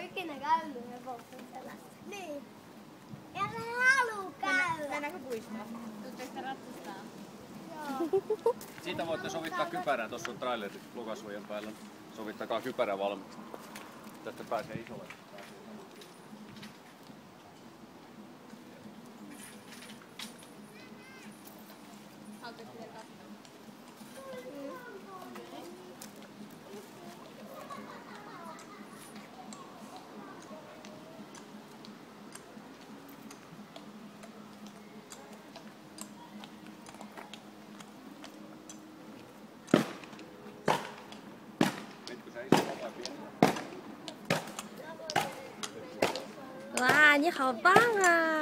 ikinä käynyt hevosen selässä. Niin. Ja mä haluu käydä. Mennäänkö puistoon? Tuutteko te ratsastaa? Joo. Siitä voitte sovittaa kypärää. Tuossa on traileri Lukasuojan päällä. Sovittakaa kypärä valmiiksi. Tästä pääsee isolle. Haluatteko te katsoa? Wow, 你好棒啊！